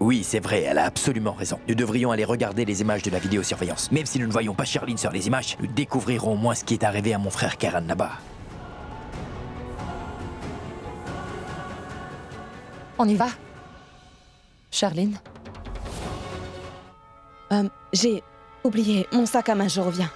Oui, c'est vrai, elle a absolument raison. Nous devrions aller regarder les images de la vidéosurveillance. Même si nous ne voyons pas Sherlyn sur les images, nous découvrirons au moins ce qui est arrivé à mon frère Karan là-bas. On y va? Sherlyn? J'ai oublié mon sac à main, je reviens.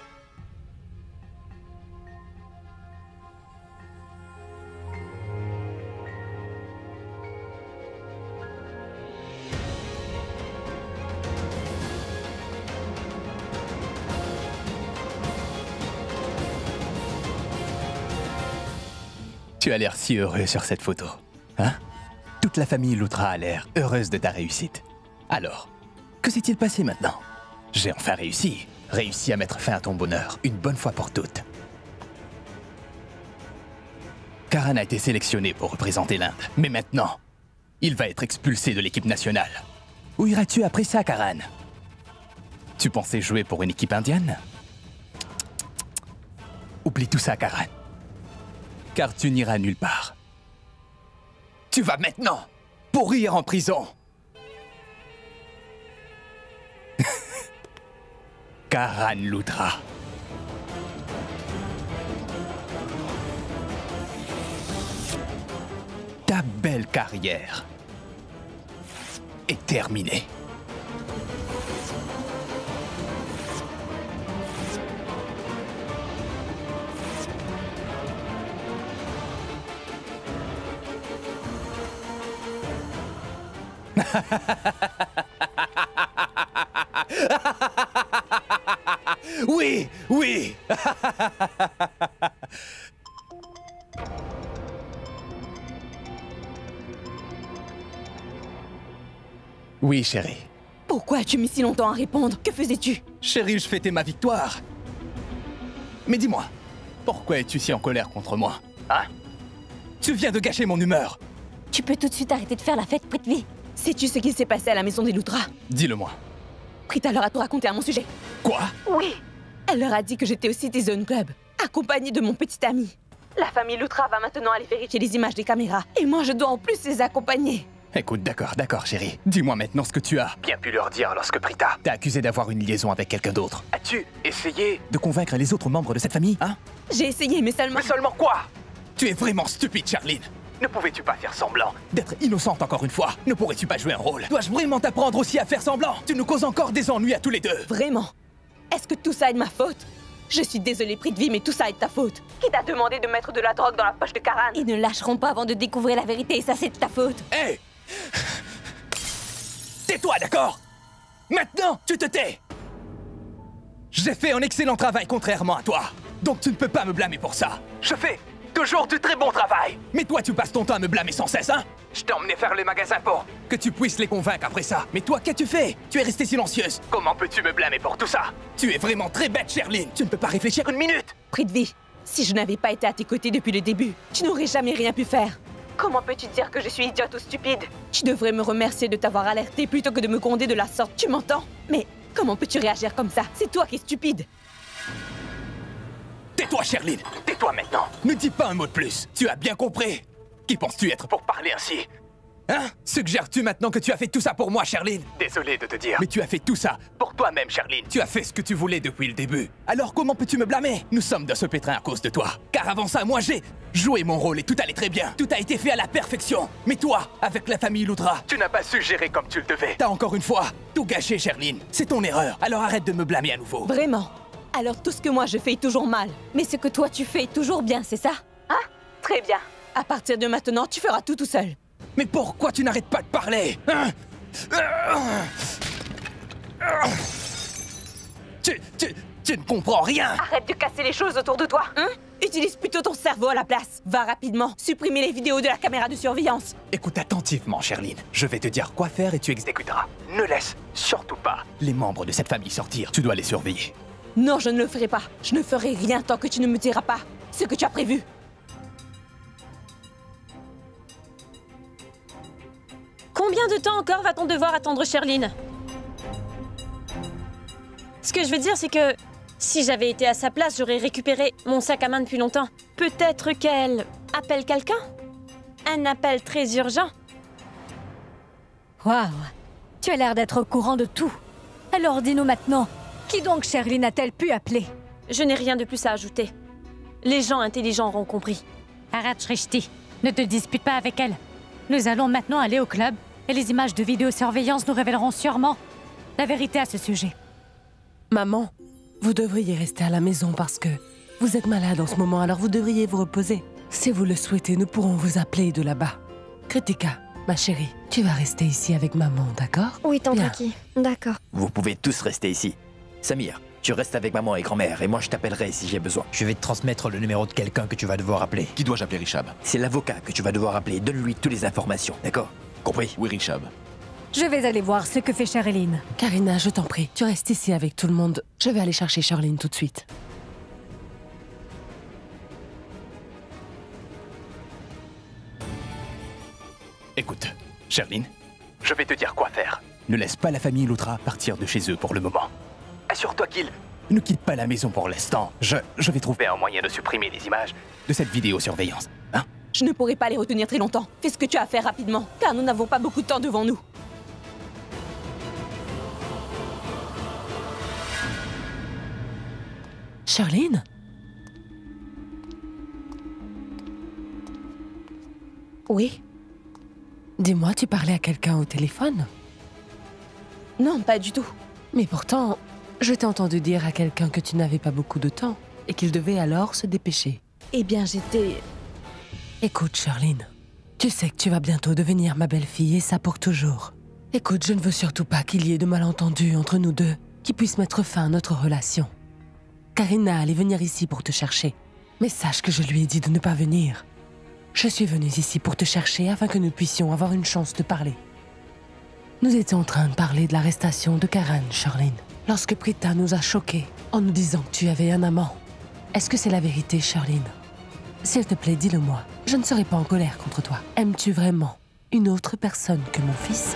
Tu as l'air si heureux sur cette photo, hein? Toute la famille Lutra a l'air heureuse de ta réussite. Alors, que s'est-il passé maintenant? J'ai enfin réussi à mettre fin à ton bonheur, une bonne fois pour toutes. Karan a été sélectionné pour représenter l'Inde, mais maintenant, il va être expulsé de l'équipe nationale. Où iras-tu après ça, Karan? Tu pensais jouer pour une équipe indienne? Oublie tout ça, Karan. Car tu n'iras nulle part. Tu vas maintenant pourrir en prison. Karan Lutra. Ta belle carrière est terminée. Oui, oui. Oui, chérie. Pourquoi as-tu mis si longtemps à répondre? Que faisais-tu? Chérie, je fêtais ma victoire. Mais dis-moi, pourquoi es-tu si en colère contre moi? Hein? Tu viens de gâcher mon humeur. Tu peux tout de suite arrêter de faire la fête, Prithvi. Sais-tu ce qui s'est passé à la maison des Lutra? Dis-le-moi. Prita leur a tout raconté à mon sujet. Quoi? Oui. Elle leur a dit que j'étais au Citizen Club, accompagnée de mon petit ami. La famille Lutra va maintenant aller vérifier les images des caméras. Et moi, je dois en plus les accompagner. Écoute, d'accord, chérie. Dis-moi maintenant ce que tu as bien pu leur dire lorsque Prita t'a accusé d'avoir une liaison avec quelqu'un d'autre. As-tu essayé de convaincre les autres membres de cette famille, hein? J'ai essayé, mais seulement... Mais seulement quoi? Tu es vraiment stupide, Sherlyn. Ne pouvais-tu pas faire semblant d'être innocente encore une fois? Ne pourrais-tu pas jouer un rôle? Dois-je vraiment t'apprendre aussi à faire semblant? Tu nous causes encore des ennuis à tous les deux. Vraiment? Est-ce que tout ça est de ma faute? Je suis désolée, Prithvi, mais tout ça est de ta faute. Qui t'a demandé de mettre de la drogue dans la poche de Karan? Ils ne lâcheront pas avant de découvrir la vérité, et ça, c'est de ta faute. Hé! Tais-toi, d'accord? Maintenant, tu te tais! J'ai fait un excellent travail contrairement à toi. Donc tu ne peux pas me blâmer pour ça. Je fais toujours du très bon travail. Mais toi, tu passes ton temps à me blâmer sans cesse, hein? Je t'ai emmené faire les magasins pour que tu puisses les convaincre après ça. Mais toi, qu'as-tu fait? Tu es restée silencieuse. Comment peux-tu me blâmer pour tout ça? Tu es vraiment très bête, Sherlyn. Tu ne peux pas réfléchir une minute. Prithvi, si je n'avais pas été à tes côtés depuis le début, tu n'aurais jamais rien pu faire. Comment peux-tu dire que je suis idiote ou stupide? Tu devrais me remercier de t'avoir alerté plutôt que de me gronder de la sorte, tu m'entends? Mais comment peux-tu réagir comme ça? C'est toi qui es stupide. Tais-toi, Sherlyn. Tais-toi maintenant. Ne dis pas un mot de plus. Tu as bien compris. Qui penses-tu être pour parler ainsi? Hein? Suggères-tu maintenant que tu as fait tout ça pour moi, Sherlyn? Désolé de te dire. Mais tu as fait tout ça pour toi-même, Sherlyn. Tu as fait ce que tu voulais depuis le début. Alors comment peux-tu me blâmer? Nous sommes dans ce pétrin à cause de toi. Car avant ça, moi j'ai joué mon rôle et tout allait très bien. Tout a été fait à la perfection. Mais toi, avec la famille Lutra, tu n'as pas su gérer comme tu le devais. T'as encore une fois tout gâché, Sherlyn. C'est ton erreur. Alors arrête de me blâmer à nouveau. Vraiment? Alors tout ce que moi je fais est toujours mal. Mais ce que toi tu fais est toujours bien, c'est ça? Hein? Très bien. À partir de maintenant, tu feras tout seul. Mais pourquoi tu n'arrêtes pas de parler, hein? Tu ne comprends rien. Arrête de casser les choses autour de toi, hein? Utilise plutôt ton cerveau à la place. Va rapidement supprimer les vidéos de la caméra de surveillance. Écoute attentivement, Sherlyn. Je vais te dire quoi faire et tu exécuteras. Ne laisse surtout pas les membres de cette famille sortir. Tu dois les surveiller. Non, je ne le ferai pas. Je ne ferai rien tant que tu ne me diras pas ce que tu as prévu. Combien de temps encore va-t-on devoir attendre Sherlyn? Ce que je veux dire, c'est que si j'avais été à sa place, j'aurais récupéré mon sac à main depuis longtemps. Peut-être qu'elle appelle quelqu'un? Un appel très urgent? Waouh! Tu Tu as l'air d'être au courant de tout. Alors dis-nous maintenant, qui donc Sherlyn a-t-elle pu appeler? Je n'ai rien de plus à ajouter. Les gens intelligents auront compris. Arrête, Shrishti. Ne te dispute pas avec elle. Nous allons maintenant aller au club et les images de vidéosurveillance nous révéleront sûrement la vérité à ce sujet. Maman, vous devriez rester à la maison parce que vous êtes malade en ce moment, alors vous devriez vous reposer. Si vous le souhaitez, nous pourrons vous appeler de là-bas. Kritika, ma chérie, tu vas rester ici avec maman, d'accord? Oui, tante Bien. Aki. D'accord. Vous pouvez tous rester ici. Samir, tu restes avec maman et grand-mère, et moi je t'appellerai si j'ai besoin. Je vais te transmettre le numéro de quelqu'un que tu vas devoir appeler. Qui dois-je appeler, Richab? C'est l'avocat que tu vas devoir appeler, donne-lui toutes les informations, d'accord? Compris? Oui, Richab. Je vais aller voir ce que fait Sherlyn. Karina, je t'en prie, tu restes ici avec tout le monde. Je vais aller chercher Sherlyn tout de suite. Écoute, Sherlyn, je vais te dire quoi faire. Ne laisse pas la famille Loutra partir de chez eux pour le moment. Assure-toi qu'ils ne quittent pas la maison pour l'instant. Je vais trouver un moyen de supprimer les images de cette vidéosurveillance. Hein? Je ne pourrai pas les retenir très longtemps. Fais ce que tu as à faire rapidement, car nous n'avons pas beaucoup de temps devant nous. Sherlyn? Oui? Dis-moi, tu parlais à quelqu'un au téléphone? Non, pas du tout. Mais pourtant, je t'ai entendu dire à quelqu'un que tu n'avais pas beaucoup de temps et qu'il devait alors se dépêcher. Eh bien, j'étais... Écoute, Sherlyn, tu sais que tu vas bientôt devenir ma belle-fille et ça pour toujours. Écoute, je ne veux surtout pas qu'il y ait de malentendus entre nous deux qui puissent mettre fin à notre relation. Karina allait venir ici pour te chercher, mais sache que je lui ai dit de ne pas venir. Je suis venue ici pour te chercher afin que nous puissions avoir une chance de parler. Nous étions en train de parler de l'arrestation de Karan, Sherlyn, lorsque Prita nous a choqués en nous disant que tu avais un amant. Est-ce que c'est la vérité, Sherlyn? S'il te plaît, dis-le-moi. Je ne serai pas en colère contre toi. Aimes-tu vraiment une autre personne que mon fils?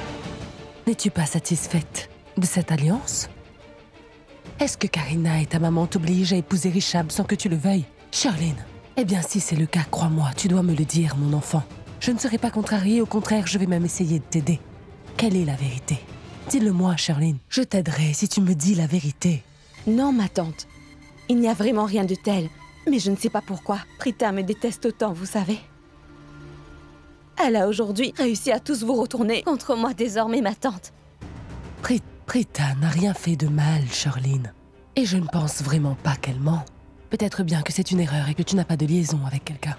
N'es-tu pas satisfaite de cette alliance? Est-ce que Karina et ta maman t'obligent à épouser Richab sans que tu le veuilles? Sherlyn, eh bien si c'est le cas, crois-moi, tu dois me le dire, mon enfant. Je ne serai pas contrariée, au contraire, je vais même essayer de t'aider. Quelle est la vérité? Dis-le-moi, Sherlyn. Je t'aiderai si tu me dis la vérité. Non, ma tante. Il n'y a vraiment rien de tel. Mais je ne sais pas pourquoi. Prita me déteste autant, vous savez. Elle a aujourd'hui réussi à tous vous retourner contre moi désormais, ma tante. Prita n'a rien fait de mal, Sherlyn. Et je ne pense vraiment pas qu'elle ment. Peut-être bien que c'est une erreur et que tu n'as pas de liaison avec quelqu'un.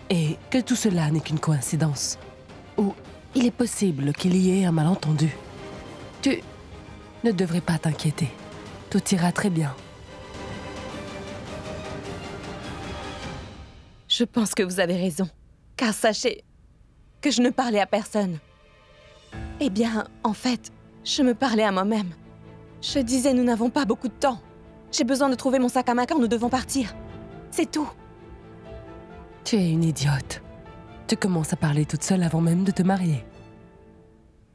Et que tout cela n'est qu'une coïncidence. Ou il est possible qu'il y ait un malentendu. Tu ne devrais pas t'inquiéter. Tout ira très bien. Je pense que vous avez raison. Car sachez que je ne parlais à personne. Eh bien, en fait, je me parlais à moi-même. Je disais, nous n'avons pas beaucoup de temps. J'ai besoin de trouver mon sac à main car nous devons partir. C'est tout. Tu es une idiote. Tu commences à parler toute seule avant même de te marier.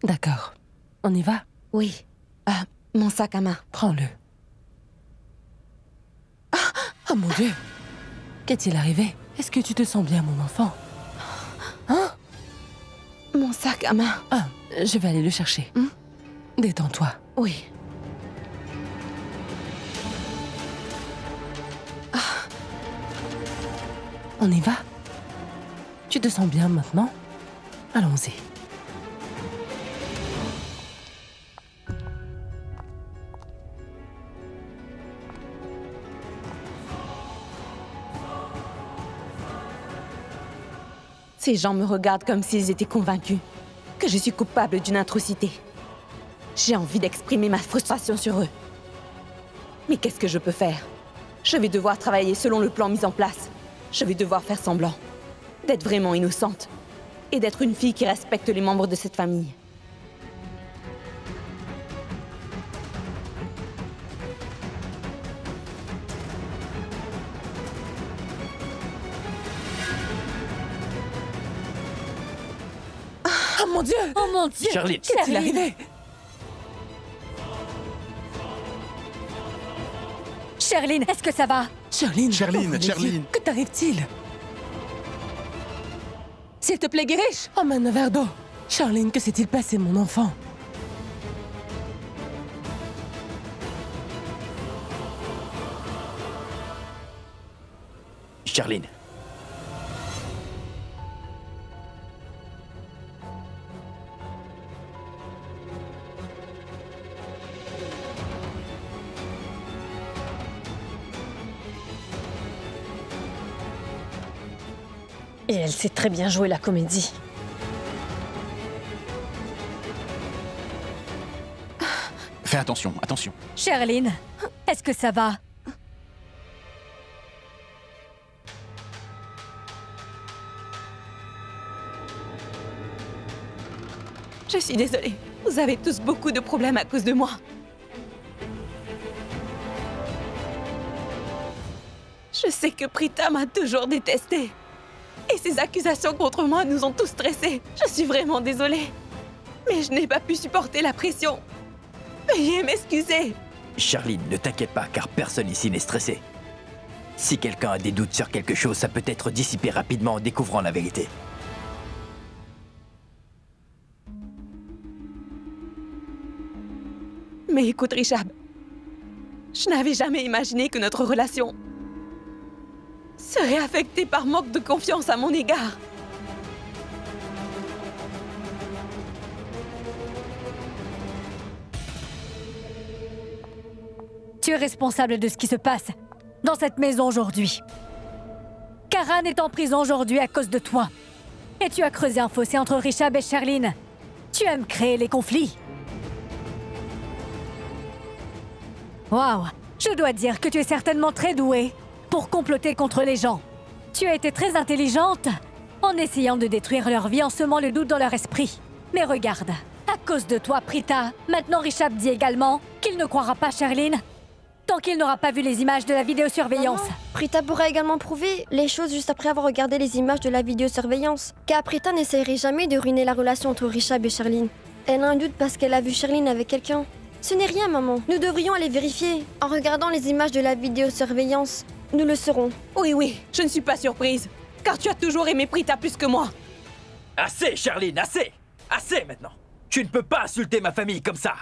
D'accord. On y va? Oui. Mon sac à main. Prends-le. Oh mon Dieu! Qu'est-il arrivé? Est-ce que tu te sens bien, mon enfant? Hein? Mon sac à main. Ah, je vais aller le chercher. Détends-toi. Oui. On y va? Tu te sens bien maintenant? Allons-y. Ces gens me regardent comme s'ils étaient convaincus que je suis coupable d'une atrocité. J'ai envie d'exprimer ma frustration sur eux. Mais qu'est-ce que je peux faire? Je vais devoir travailler selon le plan mis en place. Je vais devoir faire semblant d'être vraiment innocente et d'être une fille qui respecte les membres de cette famille. Oh mon Dieu! Oh mon Dieu! Sherlyn, Qu'est-il arrivé? Sherlyn, est-ce que ça va? Sherlyn, Sherlyn, oh, mon Sherlyn. Dieu, que t'arrive-t-il? S'il te plaît, Girish! Emmène un verre d'eau. Sherlyn, que s'est-il passé, mon enfant? Charline. Et elle sait très bien jouer la comédie. Fais attention, attention. Charline, est-ce que ça va? Je suis désolée. Vous avez tous beaucoup de problèmes à cause de moi. Je sais que Prita m'a toujours détestée. Et ses accusations contre moi nous ont tous stressés. Je suis vraiment désolée. Mais je n'ai pas pu supporter la pression. Veuillez m'excuser. Charline, ne t'inquiète pas, car personne ici n'est stressé. Si quelqu'un a des doutes sur quelque chose, ça peut être dissipé rapidement en découvrant la vérité. Mais écoute, Richard, je n'avais jamais imaginé que notre relation serait affectée par manque de confiance à mon égard. Tu es responsable de ce qui se passe dans cette maison aujourd'hui. Karan est en prison aujourd'hui à cause de toi. Et tu as creusé un fossé entre Richard et Charline. Tu aimes créer les conflits. Waouh, je dois dire que tu es certainement très douée pour comploter contre les gens. Tu as été très intelligente en essayant de détruire leur vie en semant le doute dans leur esprit. Mais regarde, à cause de toi, Prita, maintenant Richard dit également qu'il ne croira pas Charline tant qu'il n'aura pas vu les images de la vidéosurveillance. Maman, Prita pourra également prouver les choses juste après avoir regardé les images de la vidéosurveillance. Car Prita n'essayerait jamais de ruiner la relation entre Richard et Charline. Elle a un doute parce qu'elle a vu Charline avec quelqu'un. Ce n'est rien, maman. Nous devrions aller vérifier. En regardant les images de la vidéosurveillance, nous le saurons. Oui, oui, je ne suis pas surprise. Car tu as toujours aimé Prita plus que moi. Assez, Charline, assez! Assez maintenant! Tu ne peux pas insulter ma famille comme ça!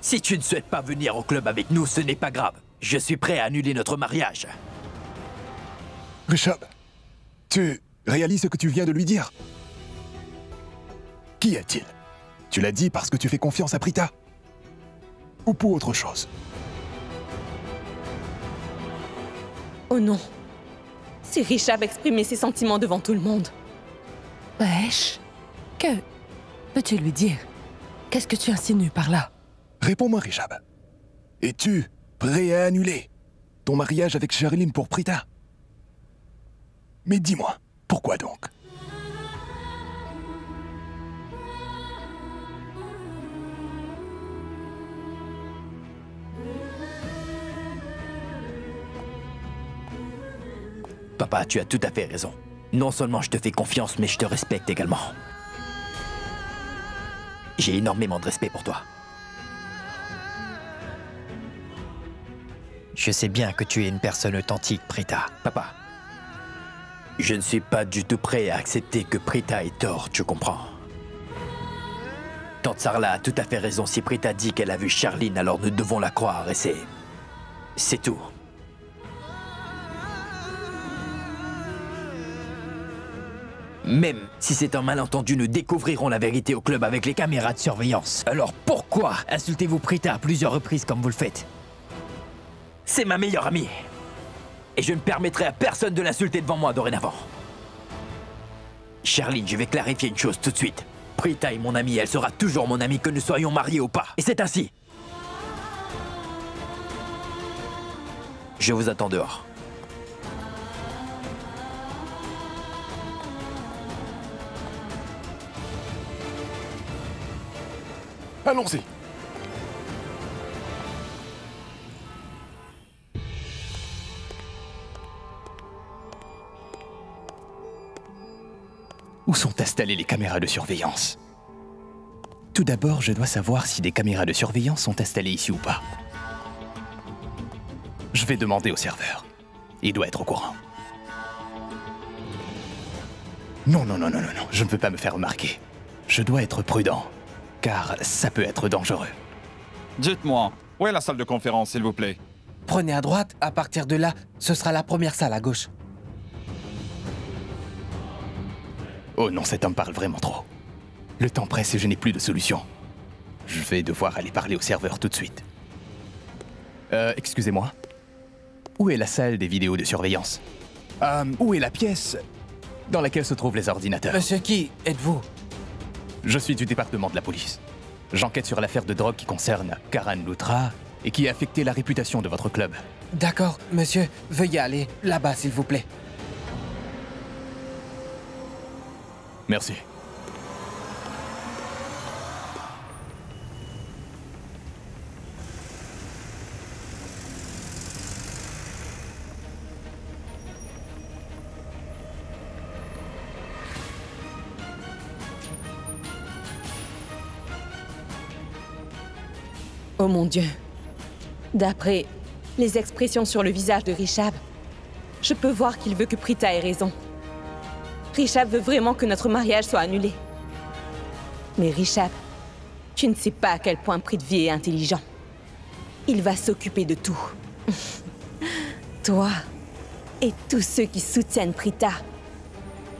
Si tu ne souhaites pas venir au club avec nous, ce n'est pas grave. Je suis prêt à annuler notre mariage. Richard, tu réalises ce que tu viens de lui dire? Qui est-il? Tu l'as dit parce que tu fais confiance à Prita? Ou pour autre chose? Oh non. Si Richard exprimait ses sentiments devant tout le monde. Wesh, que peux-tu lui dire? Qu'est-ce que tu insinues par là? Réponds-moi, Richard. Es-tu prêt à annuler ton mariage avec Charline pour Prita? Mais dis-moi, pourquoi donc? Papa, tu as tout à fait raison. Non seulement je te fais confiance, mais je te respecte également. J'ai énormément de respect pour toi. Je sais bien que tu es une personne authentique, Prita. Papa, je ne suis pas du tout prêt à accepter que Prita ait tort, tu comprends? Tante Sarla a tout à fait raison. Si Prita dit qu'elle a vu Charline, alors nous devons la croire et c'est tout. Même si c'est un malentendu, nous découvrirons la vérité au club avec les caméras de surveillance. Alors pourquoi insultez-vous Prita à plusieurs reprises comme vous le faites? C'est ma meilleure amie. Et je ne permettrai à personne de l'insulter devant moi dorénavant. Charline, je vais clarifier une chose tout de suite. Prita est mon amie, elle sera toujours mon amie que nous soyons mariés ou pas. Et c'est ainsi. Je vous attends dehors. Allons-y. Où sont installées les caméras de surveillance? Tout d'abord, je dois savoir si des caméras de surveillance sont installées ici ou pas. Je vais demander au serveur. Il doit être au courant. Non, je ne veux pas me faire remarquer. Je dois être prudent, car ça peut être dangereux. Dites-moi, où est la salle de conférence, s'il vous plaît? Prenez à droite, à partir de là, ce sera la première salle à gauche. Oh non, cet homme parle vraiment trop. Le temps presse et je n'ai plus de solution. Je vais devoir aller parler au serveur tout de suite. Excusez-moi. Où est la salle des vidéos de surveillance? Où est la pièce dans laquelle se trouvent les ordinateurs? Monsieur qui êtes-vous? Je suis du département de la police. J'enquête sur l'affaire de drogue qui concerne Karan Lutra et qui a affecté la réputation de votre club. D'accord, monsieur. Veuillez aller là-bas, s'il vous plaît. Merci. Oh mon Dieu. D'après les expressions sur le visage de Rishab, je peux voir qu'il veut que Prita ait raison. Rishab veut vraiment que notre mariage soit annulé. Mais Rishab, tu ne sais pas à quel point Prithvi est intelligent. Il va s'occuper de tout. Toi et tous ceux qui soutiennent Prita,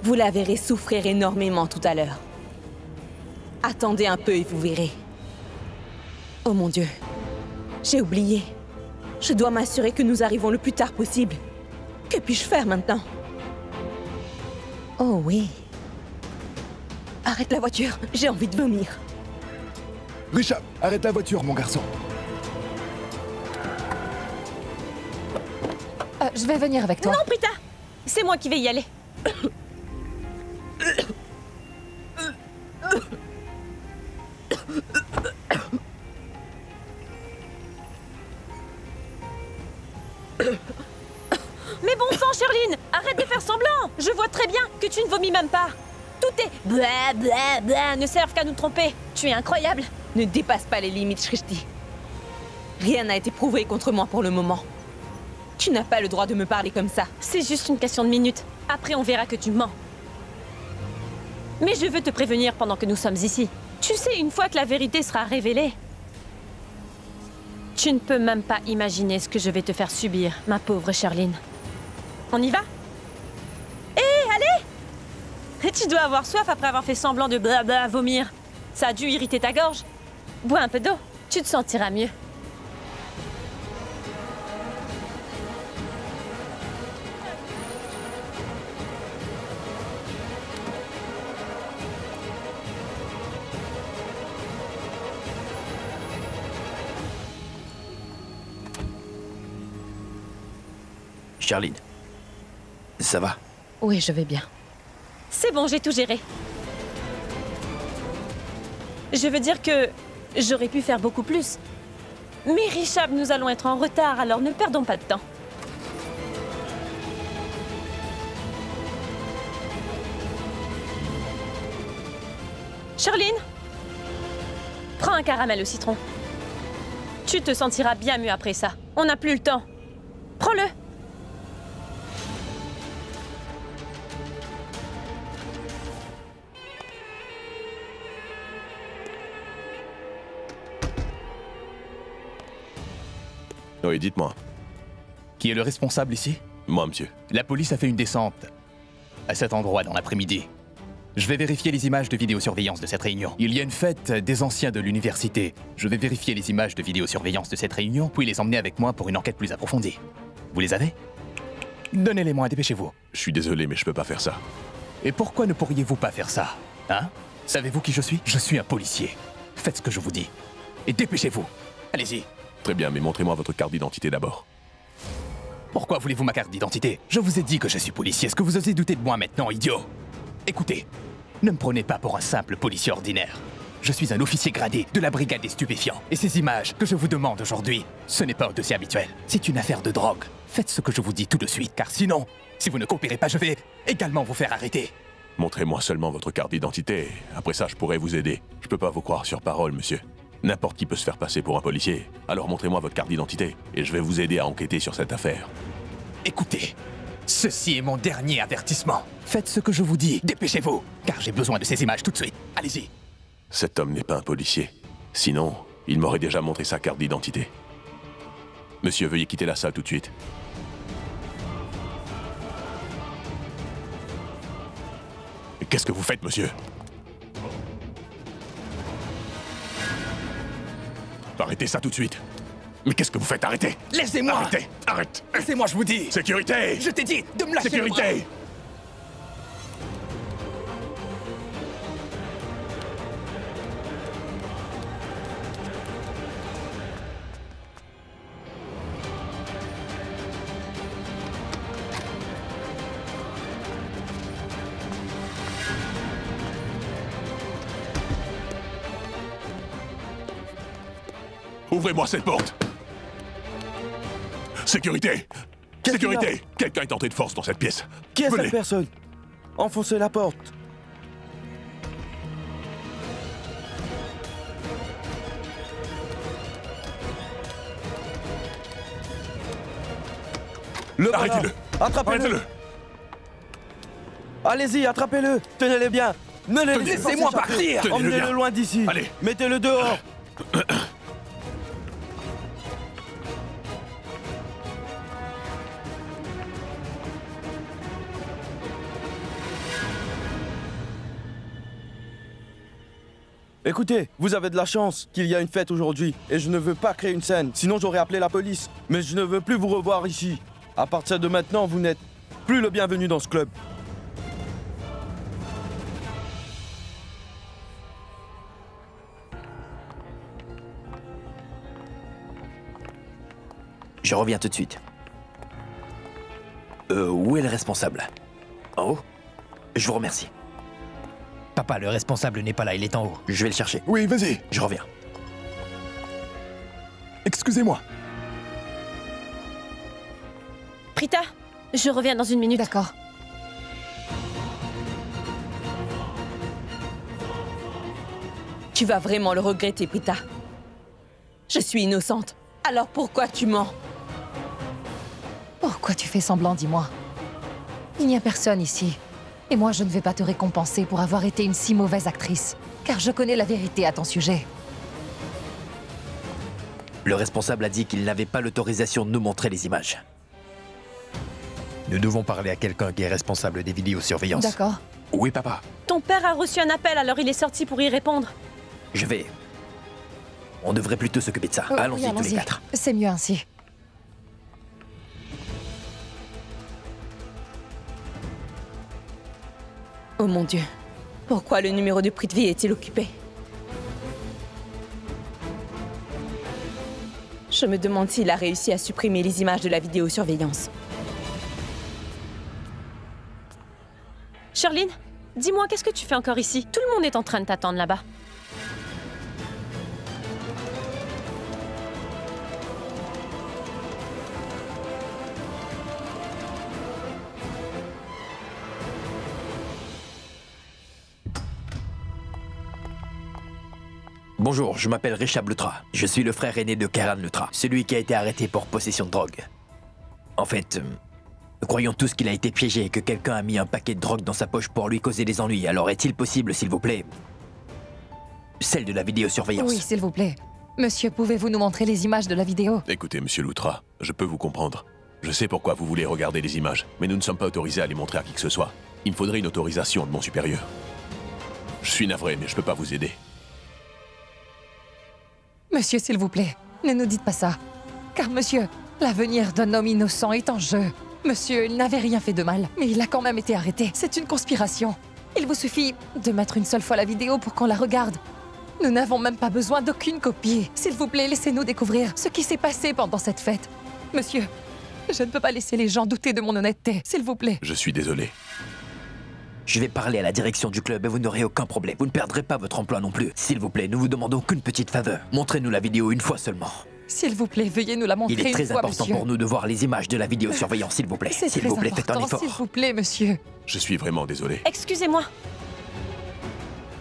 vous la verrez souffrir énormément tout à l'heure. Attendez un peu et vous verrez. Oh mon Dieu, j'ai oublié. Je dois m'assurer que nous arrivons le plus tard possible. Que puis-je faire maintenant? Oh oui. Arrête la voiture, j'ai envie de vomir. Rishab, arrête la voiture, mon garçon. Je vais venir avec toi. Non, Prita! C'est moi qui vais y aller. Mais bon sang, Sherline! Arrête de faire semblant! Je vois très bien que tu ne vomis même pas. Tout est bla bla bla, ne servent qu'à nous tromper. Tu es incroyable. Ne dépasse pas les limites, Shrishti. Rien n'a été prouvé contre moi pour le moment. Tu n'as pas le droit de me parler comme ça. C'est juste une question de minutes. Après, on verra que tu mens. Mais je veux te prévenir pendant que nous sommes ici. Tu sais, une fois que la vérité sera révélée, tu ne peux même pas imaginer ce que je vais te faire subir, ma pauvre Sherline. On y va? Hé, allez! Tu dois avoir soif après avoir fait semblant de blabla vomir. Ça a dû irriter ta gorge. Bois un peu d'eau, tu te sentiras mieux. Charline, ça va? Oui, je vais bien. C'est bon, j'ai tout géré. Je veux dire que j'aurais pu faire beaucoup plus. Mais Rishab, nous allons être en retard, alors ne perdons pas de temps. Sherline, prends un caramel au citron. Tu te sentiras bien mieux après ça. On n'a plus le temps. Prends-le. Oui, dites-moi. Qui est le responsable ici? Moi, monsieur. La police a fait une descente à cet endroit dans l'après-midi. Je vais vérifier les images de vidéosurveillance de cette réunion. Il y a une fête des anciens de l'université. Je vais vérifier les images de vidéosurveillance de cette réunion, puis les emmener avec moi pour une enquête plus approfondie. Vous les avez? Donnez-les-moi, dépêchez-vous. Je suis désolé, mais je peux pas faire ça. Et pourquoi ne pourriez-vous pas faire ça? Hein? Savez-vous qui je suis? Je suis un policier. Faites ce que je vous dis. Et dépêchez-vous. Allez-y. Très bien, mais montrez-moi votre carte d'identité d'abord. Pourquoi voulez-vous ma carte d'identité? Je vous ai dit que je suis policier. Est-ce que vous osez douter de moi maintenant, idiot? Écoutez, ne me prenez pas pour un simple policier ordinaire. Je suis un officier gradé de la brigade des stupéfiants. Et ces images que je vous demande aujourd'hui, ce n'est pas un dossier habituel. C'est une affaire de drogue. Faites ce que je vous dis tout de suite, car sinon, si vous ne coopérez pas, je vais également vous faire arrêter. Montrez-moi seulement votre carte d'identité. Après ça, je pourrai vous aider. Je peux pas vous croire sur parole, monsieur. N'importe qui peut se faire passer pour un policier. Alors montrez-moi votre carte d'identité et je vais vous aider à enquêter sur cette affaire. Écoutez, ceci est mon dernier avertissement. Faites ce que je vous dis, dépêchez-vous, car j'ai besoin de ces images tout de suite. Allez-y. Cet homme n'est pas un policier. Sinon, il m'aurait déjà montré sa carte d'identité. Monsieur, veuillez quitter la salle tout de suite. Qu'est-ce que vous faites, monsieur? Arrêtez ça tout de suite. Mais qu'est-ce que vous faites? Arrêtez! Laissez-moi! Arrêtez! Arrête! Laissez-moi, je vous dis! Sécurité! Je t'ai dit de me lâcher le bras. Sécurité! Ouvrez-moi cette porte! Sécurité! Sécurité! Quelqu'un est entré de force dans cette pièce. Qui est Venez. cette personne? Enfoncez la porte. Le voilà. Arrêtez-le! Attrapez-le! Arrêtez-le! Allez-y, attrapez-le! Tenez-le bien! Ne le laissez pas Laissez-moi s'échapper. partir! Tenez-le Emmenez-le bien. loin d'ici! Allez. Mettez-le dehors! Écoutez, vous avez de la chance qu'il y a une fête aujourd'hui et je ne veux pas créer une scène, sinon j'aurais appelé la police. Mais je ne veux plus vous revoir ici. À partir de maintenant, vous n'êtes plus le bienvenu dans ce club. Je reviens tout de suite. Où est le responsable? En haut? Je vous remercie. Papa, le responsable n'est pas là, il est en haut. Je vais le chercher. Oui, vas-y. Je reviens. Excusez-moi. Prita, je reviens dans une minute. D'accord. Tu vas vraiment le regretter, Prita. Je suis innocente. Alors pourquoi tu mens? Pourquoi tu fais semblant, dis-moi? Il n'y a personne ici. Et moi, je ne vais pas te récompenser pour avoir été une si mauvaise actrice. Car je connais la vérité à ton sujet. Le responsable a dit qu'il n'avait pas l'autorisation de nous montrer les images. Nous devons parler à quelqu'un qui est responsable des vidéosurveillances. D'accord. Oui, papa. Ton père a reçu un appel, alors il est sorti pour y répondre. Je vais... On devrait plutôt s'occuper de ça. Oui, Allons-y tous les allons-y. quatre. C'est mieux ainsi. Oh mon Dieu. Pourquoi le numéro de Prithvi est-il occupé? Je me demande s'il a réussi à supprimer les images de la vidéosurveillance. Sherlyn, dis-moi, qu'est-ce que tu fais encore ici? Tout le monde est en train de t'attendre là-bas. Bonjour, je m'appelle Rishabh Lutra. Je suis le frère aîné de Karan Lutra, celui qui a été arrêté pour possession de drogue. En fait, nous croyons tous qu'il a été piégé et que quelqu'un a mis un paquet de drogue dans sa poche pour lui causer des ennuis. Alors est-il possible, s'il vous plaît, celle de la vidéosurveillance? Oui, s'il vous plaît. Monsieur, pouvez-vous nous montrer les images de la vidéo? Écoutez, monsieur Lutra, je peux vous comprendre. Je sais pourquoi vous voulez regarder les images, mais nous ne sommes pas autorisés à les montrer à qui que ce soit. Il me faudrait une autorisation de mon supérieur. Je suis navré, mais je peux pas vous aider. Monsieur, s'il vous plaît, ne nous dites pas ça. Car monsieur, l'avenir d'un homme innocent est en jeu. Monsieur, il n'avait rien fait de mal, mais il a quand même été arrêté. C'est une conspiration. Il vous suffit de mettre une seule fois la vidéo pour qu'on la regarde. Nous n'avons même pas besoin d'aucune copie. S'il vous plaît, laissez-nous découvrir ce qui s'est passé pendant cette fête. Monsieur, je ne peux pas laisser les gens douter de mon honnêteté, s'il vous plaît. Je suis désolé. Je vais parler à la direction du club et vous n'aurez aucun problème. Vous ne perdrez pas votre emploi non plus. S'il vous plaît, nous vous demandons qu'une petite faveur. Montrez-nous la vidéo une fois seulement. S'il vous plaît, veuillez nous la montrer une fois, Il est très important monsieur. pour nous de voir les images de la vidéosurveillance, s'il vous plaît. C'est S'il très vous plaît, faites un important, effort. s'il vous plaît, monsieur. Je suis vraiment désolé. Excusez-moi.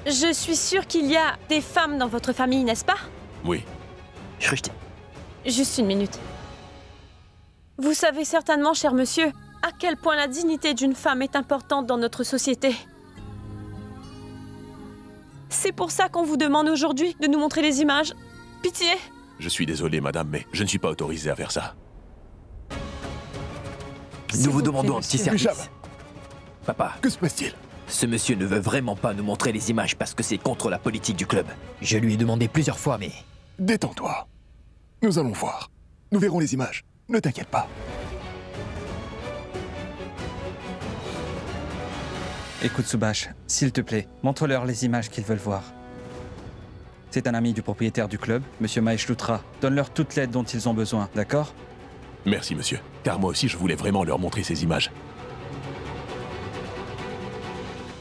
Je suis sûre qu'il y a des femmes dans votre famille, n'est-ce pas? Oui. Shrishti. Juste une minute. Vous savez certainement, cher monsieur, à quel point la dignité d'une femme est importante dans notre société. C'est pour ça qu'on vous demande aujourd'hui de nous montrer les images. Pitié, Je suis désolé, madame, mais je ne suis pas autorisé à faire ça. Nous vous demandons un petit service. Richard. Papa, Que se passe-t-il? ce monsieur ne veut vraiment pas nous montrer les images parce que c'est contre la politique du club. Je lui ai demandé plusieurs fois, mais... Détends-toi. Nous allons voir. Nous verrons les images. Ne t'inquiète pas. Écoute Subash, s'il te plaît, montre-leur les images qu'ils veulent voir. C'est un ami du propriétaire du club, Monsieur Mahesh Luthra. Donne-leur toute l'aide dont ils ont besoin, d'accord? Merci, monsieur. Car moi aussi, je voulais vraiment leur montrer ces images.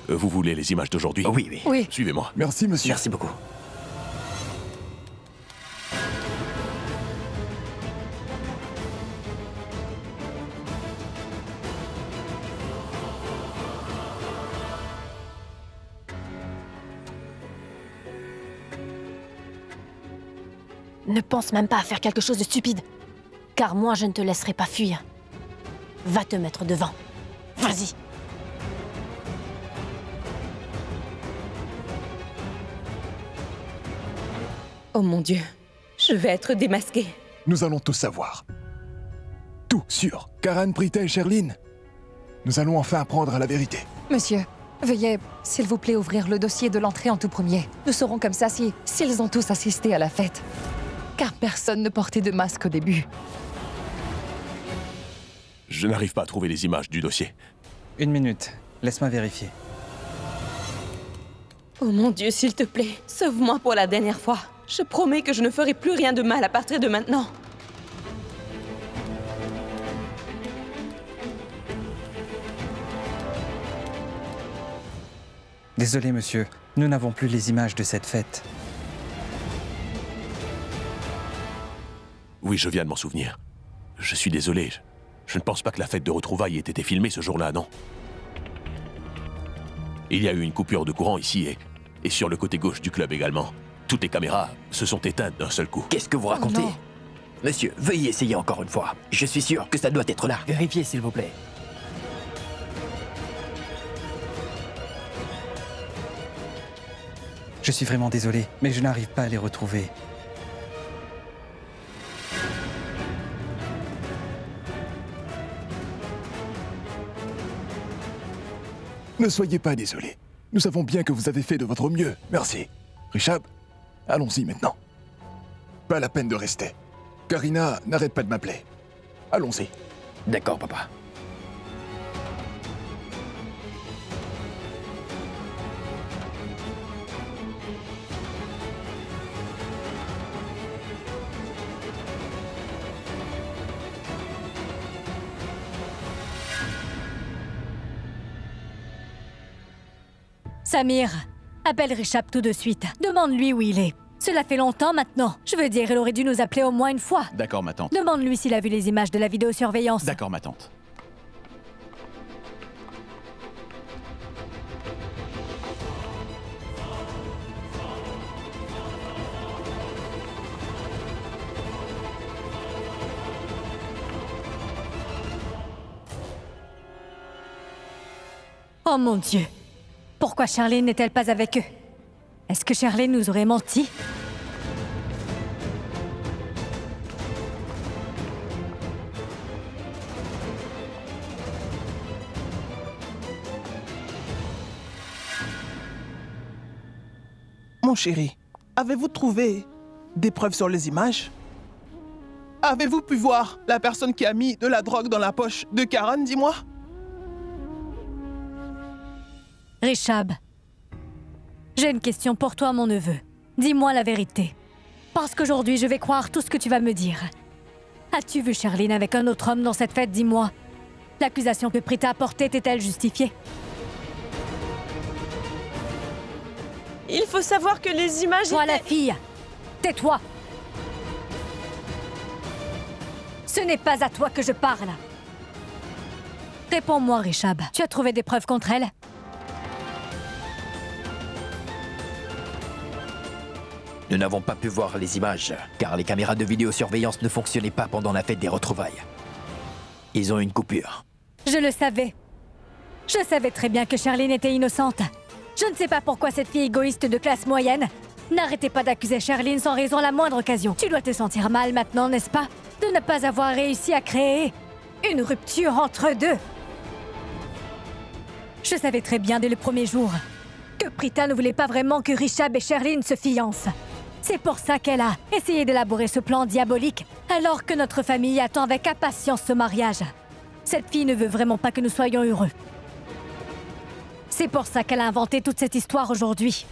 Vous voulez les images d'aujourd'hui? Oui, oui. Oui. Suivez-moi. Merci, monsieur. Merci beaucoup. Ne pense même pas à faire quelque chose de stupide. Car moi, je ne te laisserai pas fuir. Va te mettre devant. Vas-y. Oh mon Dieu, je vais être démasquée. Nous allons tout savoir. Tout sur Karan, Prita et Sherlyn. Nous allons enfin apprendre la vérité. Monsieur, veuillez, s'il vous plaît, ouvrir le dossier de l'entrée en tout premier. Nous saurons comme ça s'ils ont tous assisté à la fête. Car personne ne portait de masque au début. Je n'arrive pas à trouver les images du dossier. Une minute, laisse-moi vérifier. Oh mon Dieu, s'il te plaît, sauve-moi pour la dernière fois. Je promets que je ne ferai plus rien de mal à partir de maintenant. Désolé monsieur, nous n'avons plus les images de cette fête. Oui, je viens de m'en souvenir. Je suis désolé. Je ne pense pas que la fête de retrouvailles ait été filmée ce jour-là, non? Il y a eu une coupure de courant ici et sur le côté gauche du club également. Toutes les caméras se sont éteintes d'un seul coup. Qu'est-ce que vous racontez? non. Monsieur, veuillez essayer encore une fois. Je suis sûr que ça doit être là. Vérifiez, s'il vous plaît. Je suis vraiment désolé, mais je n'arrive pas à les retrouver. Ne soyez pas désolés. Nous savons bien que vous avez fait de votre mieux. Merci. Richard, allons-y maintenant. Pas la peine de rester. Karina n'arrête pas de m'appeler. Allons-y. D'accord, papa. Samir, appelle Richard tout de suite. Demande-lui où il est. Cela fait longtemps maintenant. Je veux dire, il aurait dû nous appeler au moins une fois. D'accord, ma tante. Demande-lui s'il a vu les images de la vidéosurveillance. D'accord, ma tante. Oh mon Dieu. Pourquoi Sherlyn n'est-elle pas avec eux? Est-ce que Sherlyn nous aurait menti? Mon chéri, avez-vous trouvé des preuves sur les images? Avez-vous pu voir la personne qui a mis de la drogue dans la poche de Karan, dis-moi? Richard, j'ai une question pour toi, mon neveu. Dis-moi la vérité. Parce qu'aujourd'hui, je vais croire tout ce que tu vas me dire. As-tu vu Sherlyn avec un autre homme dans cette fête, dis-moi? L'accusation que Prita a portée était-elle justifiée? Il faut savoir que les images Toi, la étaient... fille, tais-toi. Ce n'est pas à toi que je parle. Réponds-moi, Richard. Tu as trouvé des preuves contre elle? Nous n'avons pas pu voir les images, car les caméras de vidéosurveillance ne fonctionnaient pas pendant la fête des retrouvailles. Ils ont eu une coupure. Je le savais. Je savais très bien que Sherlyn était innocente. Je ne sais pas pourquoi cette fille égoïste de classe moyenne N'arrêtez pas d'accuser Sherlyn sans raison à la moindre occasion. Tu dois te sentir mal maintenant, n'est-ce pas? De ne pas avoir réussi à créer une rupture entre deux. Je savais très bien dès le premier jour que Prita ne voulait pas vraiment que Rishab et Sherlyn se fiancent. C'est pour ça qu'elle a essayé d'élaborer ce plan diabolique, alors que notre famille attend avec impatience ce mariage. Cette fille ne veut vraiment pas que nous soyons heureux. C'est pour ça qu'elle a inventé toute cette histoire aujourd'hui.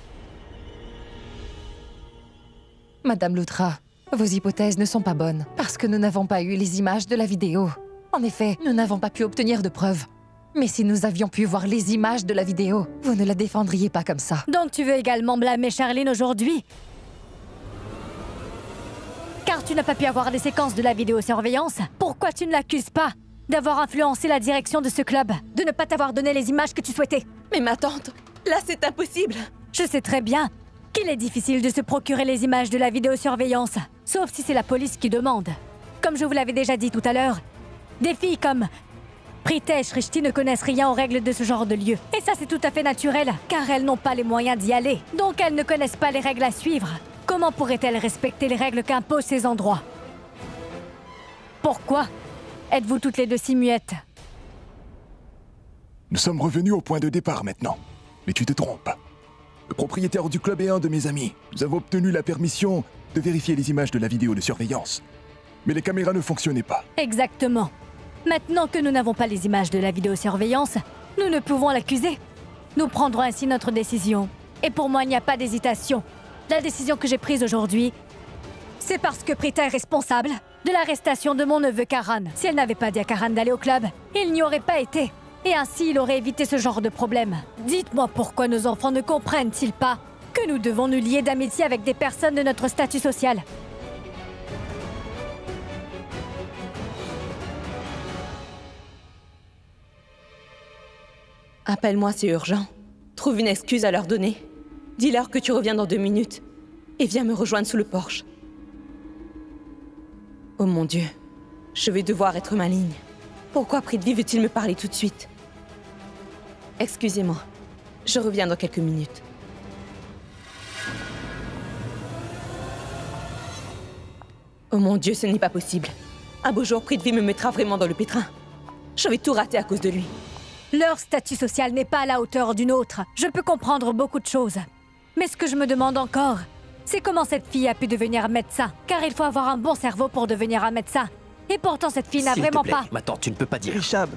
Madame Lutra, vos hypothèses ne sont pas bonnes, parce que nous n'avons pas eu les images de la vidéo. En effet, nous n'avons pas pu obtenir de preuves. Mais si nous avions pu voir les images de la vidéo, vous ne la défendriez pas comme ça. Donc tu veux également blâmer Sherlyn aujourd'hui? Car tu n'as pas pu avoir des séquences de la vidéosurveillance? Pourquoi tu ne l'accuses pas d'avoir influencé la direction de ce club? De ne pas t'avoir donné les images que tu souhaitais? Mais ma tante, là c'est impossible! Je sais très bien qu'il est difficile de se procurer les images de la vidéosurveillance, sauf si c'est la police qui demande. Comme je vous l'avais déjà dit tout à l'heure, des filles comme Prita et Shrishti ne connaissent rien aux règles de ce genre de lieu. Et ça c'est tout à fait naturel, car elles n'ont pas les moyens d'y aller. Donc elles ne connaissent pas les règles à suivre. Comment pourraient-elles respecter les règles qu'imposent ces endroits? Pourquoi êtes-vous toutes les deux si muettes? Nous sommes revenus au point de départ maintenant. Mais tu te trompes. Le propriétaire du club est un de mes amis. Nous avons obtenu la permission de vérifier les images de la vidéo de surveillance. Mais les caméras ne fonctionnaient pas. Exactement. Maintenant que nous n'avons pas les images de la vidéosurveillance, nous ne pouvons l'accuser. Nous prendrons ainsi notre décision. Et pour moi, il n'y a pas d'hésitation. La décision que j'ai prise aujourd'hui, c'est parce que Prita est responsable de l'arrestation de mon neveu Karan. Si elle n'avait pas dit à Karan d'aller au club, il n'y aurait pas été. Et ainsi, il aurait évité ce genre de problème. Dites-moi pourquoi nos enfants ne comprennent-ils pas que nous devons nous lier d'amitié avec des personnes de notre statut social? Appelle-moi, c'est urgent. Trouve une excuse à leur donner. Dis-leur que tu reviens dans 2 minutes. Et viens me rejoindre sous le porche. Oh mon Dieu. Je vais devoir être maligne. Pourquoi Prithvi veut-il me parler tout de suite? Excusez-moi. Je reviens dans quelques minutes. Oh mon Dieu, ce n'est pas possible. Un beau jour, Prithvi me mettra vraiment dans le pétrin. Je vais tout rater à cause de lui. Leur statut social n'est pas à la hauteur d'une autre. Je peux comprendre beaucoup de choses. Mais ce que je me demande encore, c'est comment cette fille a pu devenir médecin. Car il faut avoir un bon cerveau pour devenir un médecin. Et pourtant, cette fille n'a vraiment pas... Ma tante, tu ne peux pas dire. Rishab.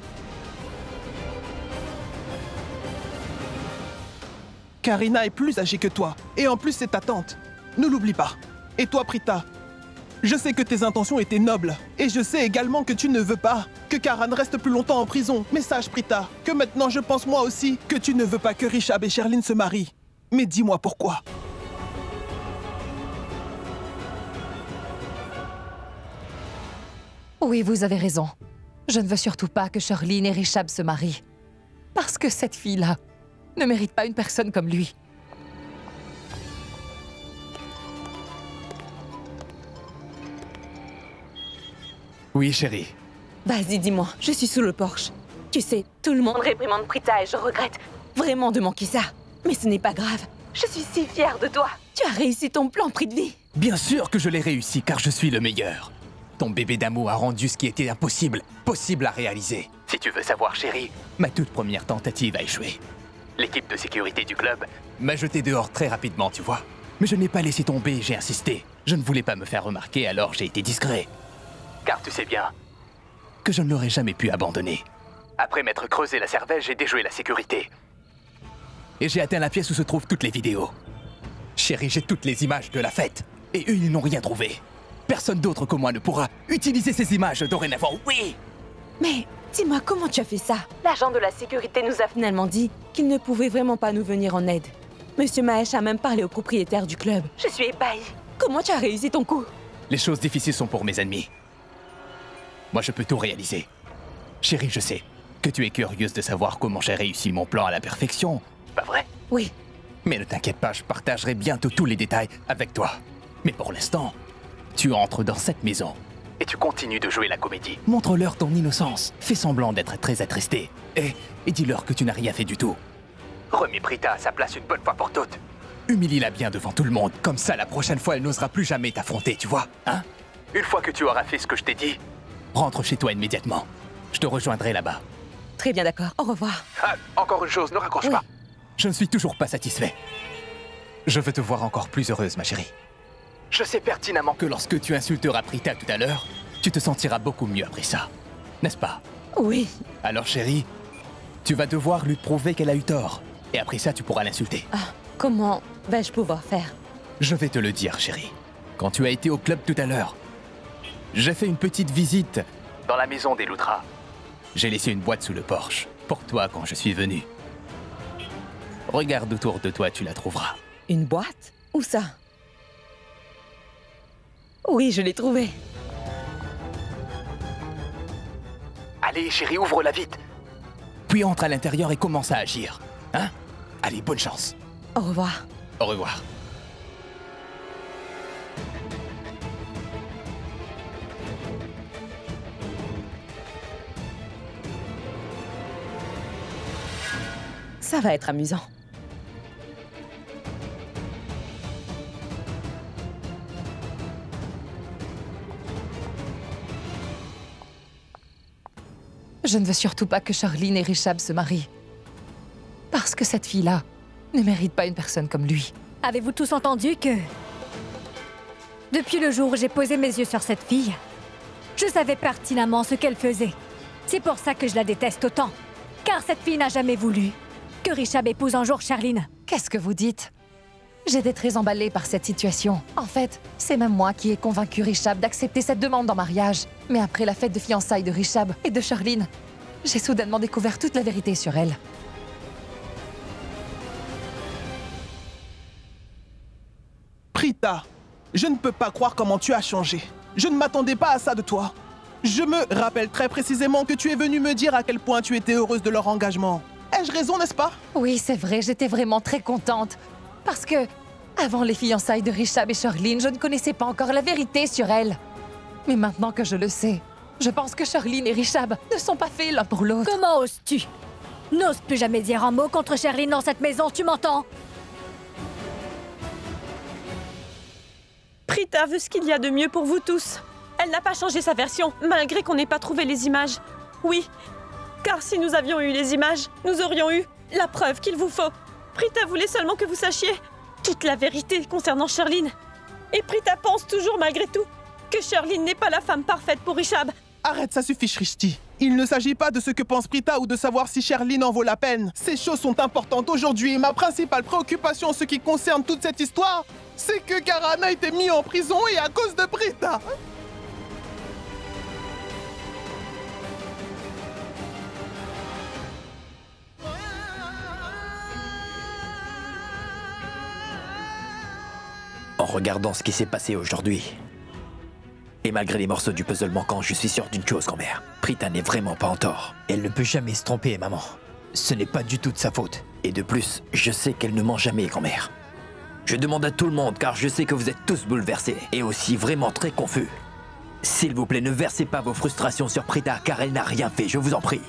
Karina est plus âgée que toi. Et en plus, c'est ta tante. Ne l'oublie pas. Et toi, Prita, je sais que tes intentions étaient nobles. Et je sais également que tu ne veux pas que Karan reste plus longtemps en prison. Mais sache, Prita, que maintenant je pense moi aussi que tu ne veux pas que Rishab et Sherlyn se marient. Mais dis-moi pourquoi. Oui, vous avez raison. Je ne veux surtout pas que Sherlyn et Rishab se marient. Parce que cette fille-là ne mérite pas une personne comme lui. Oui, chérie. Vas-y, dis-moi, je suis sous le porche. Tu sais, tout le monde réprimande Prita et je regrette vraiment de manquer ça. Mais ce n'est pas grave. Je suis si fière de toi. Tu as réussi ton plan, Prithvi. Bien sûr que je l'ai réussi, car je suis le meilleur. Ton bébé d'amour a rendu ce qui était impossible, possible à réaliser. Si tu veux savoir, chérie, ma toute première tentative a échoué. L'équipe de sécurité du club m'a jeté dehors très rapidement, tu vois. Mais je n'ai pas laissé tomber, j'ai insisté. Je ne voulais pas me faire remarquer, alors j'ai été discret. Car tu sais bien que je ne l'aurais jamais pu abandonner. Après m'être creusé la cervelle, j'ai déjoué la sécurité. Et j'ai atteint la pièce où se trouvent toutes les vidéos. Chérie, j'ai toutes les images de la fête. Et eux, ils n'ont rien trouvé. Personne d'autre que moi ne pourra utiliser ces images dorénavant, oui! Mais dis-moi, comment tu as fait ça? L'agent de la sécurité nous a finalement dit qu'il ne pouvait vraiment pas nous venir en aide. Monsieur Mahesh a même parlé au propriétaire du club. Je suis ébahie. Comment tu as réussi ton coup? Les choses difficiles sont pour mes ennemis. Moi, je peux tout réaliser. Chérie, je sais que tu es curieuse de savoir comment j'ai réussi mon plan à la perfection. Pas vrai? Oui. Mais ne t'inquiète pas, je partagerai bientôt tous les détails avec toi. Mais pour l'instant, tu entres dans cette maison et tu continues de jouer la comédie. Montre-leur ton innocence. Fais semblant d'être très attristé. Et dis-leur que tu n'as rien fait du tout. Remets Prita à sa place une bonne fois pour toutes. Humilie-la bien devant tout le monde. Comme ça, la prochaine fois, elle n'osera plus jamais t'affronter, tu vois, hein? Une fois que tu auras fait ce que je t'ai dit, rentre chez toi immédiatement. Je te rejoindrai là-bas. Très bien, d'accord. Au revoir. Ah, encore une chose, ne raccroche pas. Je ne suis toujours pas satisfait. Je veux te voir encore plus heureuse, ma chérie. Je sais pertinemment que lorsque tu insulteras Prita tout à l'heure, tu te sentiras beaucoup mieux après ça. N'est-ce pas? Oui. Alors, chérie, tu vas devoir lui prouver qu'elle a eu tort. Et après ça, tu pourras l'insulter. Ah, comment vais-je pouvoir faire? Je vais te le dire, chérie. Quand tu as été au club tout à l'heure, j'ai fait une petite visite dans la maison des Lutra. J'ai laissé une boîte sous le porche, pour toi quand je suis venu. Regarde autour de toi, tu la trouveras. Une boîte? Où ça? Oui, je l'ai trouvée. Allez, chérie, ouvre-la vite. Puis entre à l'intérieur et commence à agir. Hein? Allez, bonne chance. Au revoir. Au revoir. Ça va être amusant. Je ne veux surtout pas que Charline et Richab se marient. Parce que cette fille-là ne mérite pas une personne comme lui. Avez-vous tous entendu que... Depuis le jour où j'ai posé mes yeux sur cette fille, je savais pertinemment ce qu'elle faisait. C'est pour ça que je la déteste autant. Car cette fille n'a jamais voulu que Richab épouse un jour Charline. Qu'est-ce que vous dites? J'étais très emballée par cette situation. En fait, c'est même moi qui ai convaincu Richab d'accepter cette demande en mariage. Mais après la fête de fiançailles de Richab et de Charline, j'ai soudainement découvert toute la vérité sur elle. Prita, je ne peux pas croire comment tu as changé. Je ne m'attendais pas à ça de toi. Je me rappelle très précisément que tu es venue me dire à quel point tu étais heureuse de leur engagement. Ai-je raison, n'est-ce pas? Oui, c'est vrai, j'étais vraiment très contente. Parce que, avant les fiançailles de Richab et Charline, je ne connaissais pas encore la vérité sur elle. Mais maintenant que je le sais, je pense que Charline et Richab ne sont pas faits l'un pour l'autre. Comment oses-tu? N'ose plus jamais dire un mot contre Charline dans cette maison, tu m'entends? Prita veut ce qu'il y a de mieux pour vous tous. Elle n'a pas changé sa version, malgré qu'on n'ait pas trouvé les images. Oui, car si nous avions eu les images, nous aurions eu la preuve qu'il vous faut. Prita voulait seulement que vous sachiez toute la vérité concernant Charline. Et Prita pense toujours, malgré tout, que Charline n'est pas la femme parfaite pour Richab. Arrête, ça suffit, Shrishti. Il ne s'agit pas de ce que pense Prita ou de savoir si Charline en vaut la peine. Ces choses sont importantes aujourd'hui et ma principale préoccupation en ce qui concerne toute cette histoire, c'est que Karan a été mis en prison et à cause de Prita. En regardant ce qui s'est passé aujourd'hui, et malgré les morceaux du puzzle manquant, je suis sûr d'une chose, grand-mère. Prita n'est vraiment pas en tort. Elle ne peut jamais se tromper, maman. Ce n'est pas du tout de sa faute. Et de plus, je sais qu'elle ne ment jamais, grand-mère. Je demande à tout le monde, car je sais que vous êtes tous bouleversés, et aussi vraiment très confus. S'il vous plaît, ne versez pas vos frustrations sur Prita, car elle n'a rien fait, je vous en prie.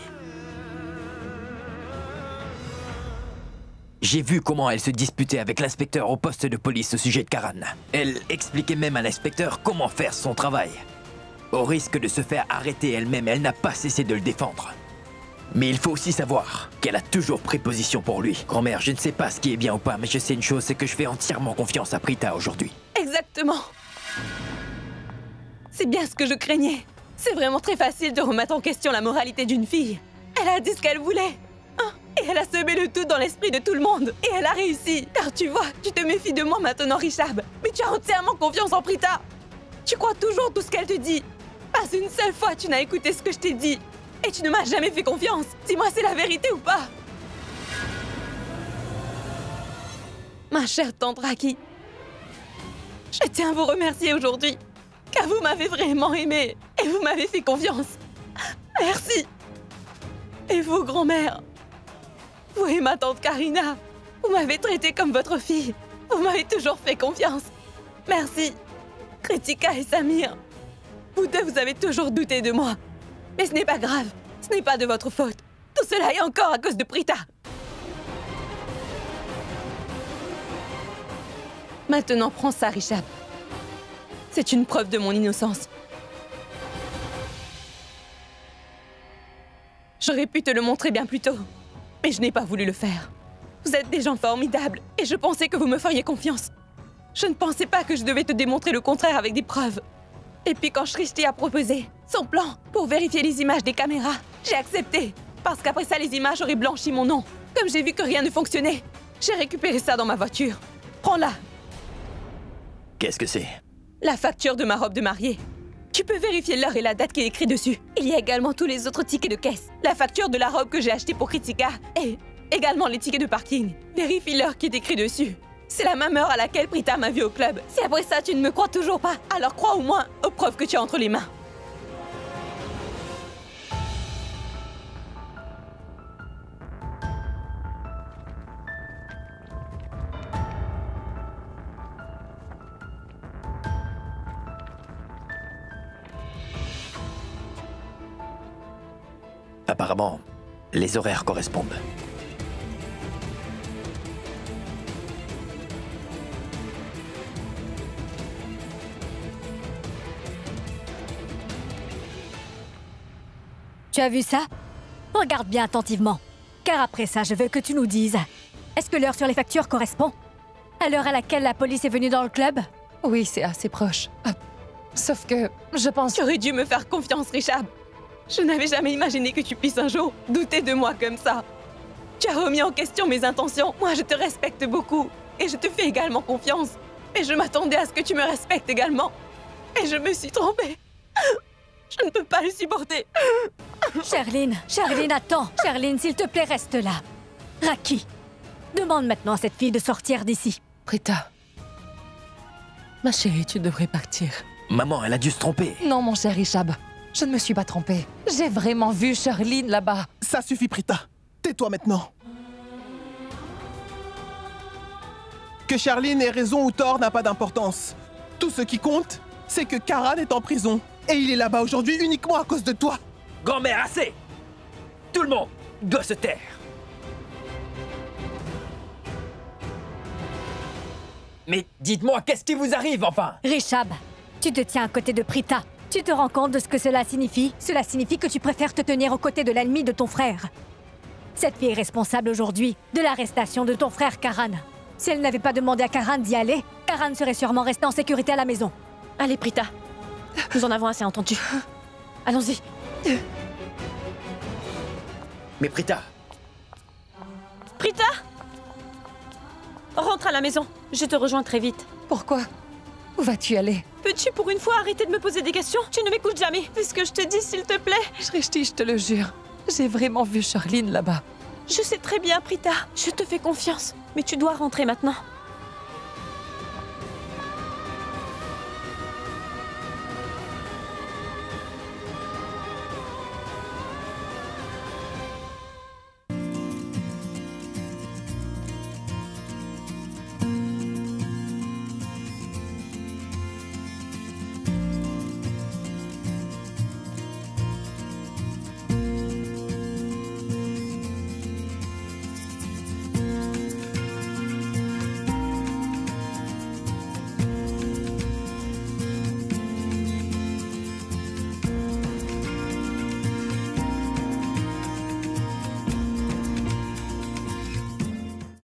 J'ai vu comment elle se disputait avec l'inspecteur au poste de police au sujet de Karan. Elle expliquait même à l'inspecteur comment faire son travail. Au risque de se faire arrêter elle-même, elle n'a pas cessé de le défendre. Mais il faut aussi savoir qu'elle a toujours pris position pour lui. Grand-mère, je ne sais pas ce qui est bien ou pas, mais je sais une chose, c'est que je fais entièrement confiance à Prita aujourd'hui. Exactement. C'est bien ce que je craignais. C'est vraiment très facile de remettre en question la moralité d'une fille. Elle a dit ce qu'elle voulait. Et elle a semé le tout dans l'esprit de tout le monde. Et elle a réussi. Car tu vois, tu te méfies de moi maintenant, Richab. Mais tu as entièrement confiance en Prita. Tu crois toujours tout ce qu'elle te dit. Pas une seule fois tu n'as écouté ce que je t'ai dit. Et tu ne m'as jamais fait confiance. Dis-moi, c'est la vérité ou pas? Ma chère tante Raki, je tiens à vous remercier aujourd'hui. Car vous m'avez vraiment aimée. Et vous m'avez fait confiance. Merci. Et vous, grand-mère, vous et ma tante Karina, vous m'avez traité comme votre fille. Vous m'avez toujours fait confiance. Merci. Kritika et Samir, vous deux, vous avez toujours douté de moi. Mais ce n'est pas grave. Ce n'est pas de votre faute. Tout cela est encore à cause de Prita. Maintenant, prends ça, Richard. C'est une preuve de mon innocence. J'aurais pu te le montrer bien plus tôt, mais je n'ai pas voulu le faire. Vous êtes des gens formidables et je pensais que vous me feriez confiance. Je ne pensais pas que je devais te démontrer le contraire avec des preuves. Et puis quand Shrishti a proposé son plan pour vérifier les images des caméras, j'ai accepté. Parce qu'après ça, les images auraient blanchi mon nom. Comme j'ai vu que rien ne fonctionnait, j'ai récupéré ça dans ma voiture. Prends-la. Qu'est-ce que c'est? La facture de ma robe de mariée. Tu peux vérifier l'heure et la date qui est écrite dessus. Il y a également tous les autres tickets de caisse. La facture de la robe que j'ai achetée pour Kritika et également les tickets de parking. Vérifie l'heure qui est écrite dessus. C'est la même heure à laquelle Prita m'a vue au club. Si après ça tu ne me crois toujours pas, alors crois au moins aux preuves que tu as entre les mains. Apparemment, les horaires correspondent. Tu as vu ça? Regarde bien attentivement. Car après ça, je veux que tu nous dises. Est-ce que l'heure sur les factures correspond à l'heure à laquelle la police est venue dans le club? Oui, c'est assez proche. Sauf que, je pense... Tu aurais dû me faire confiance, Richard. Je n'avais jamais imaginé que tu puisses un jour douter de moi comme ça. Tu as remis en question mes intentions. Moi, je te respecte beaucoup. Et je te fais également confiance. Et je m'attendais à ce que tu me respectes également. Et je me suis trompée. Je ne peux pas le supporter. Sherlyn, attends. Sherlyn, s'il te plaît, reste là. Raki, demande maintenant à cette fille de sortir d'ici. Prita. Ma chérie, tu devrais partir. Maman, elle a dû se tromper. Non, mon cher Ishab. Je ne me suis pas trompée. J'ai vraiment vu Sherlyn là-bas. Ça suffit, Prita. Tais-toi maintenant. Que Sherlyn ait raison ou tort n'a pas d'importance. Tout ce qui compte, c'est que Karan est en prison. Et il est là-bas aujourd'hui uniquement à cause de toi. Grand-mère, assez! Tout le monde doit se taire. Mais dites-moi, qu'est-ce qui vous arrive, enfin? Richab, tu te tiens à côté de Prita. Tu te rends compte de ce que cela signifie? Cela signifie que tu préfères te tenir aux côtés de l'ennemi de ton frère. Cette fille est responsable aujourd'hui de l'arrestation de ton frère Karan. Si elle n'avait pas demandé à Karan d'y aller, Karan serait sûrement resté en sécurité à la maison. Allez, Prita. Nous en avons assez entendu. Allons-y. Mais Prita! Prita! Rentre à la maison. Je te rejoins très vite. Pourquoi? Où vas-tu aller? Peux-tu pour une fois arrêter de me poser des questions? Tu ne m'écoutes jamais. Fais ce que je te dis, s'il te plaît. Shrishti, je te le jure. J'ai vraiment vu Sherlyn là-bas. Je sais très bien, Prita. Je te fais confiance. Mais tu dois rentrer maintenant.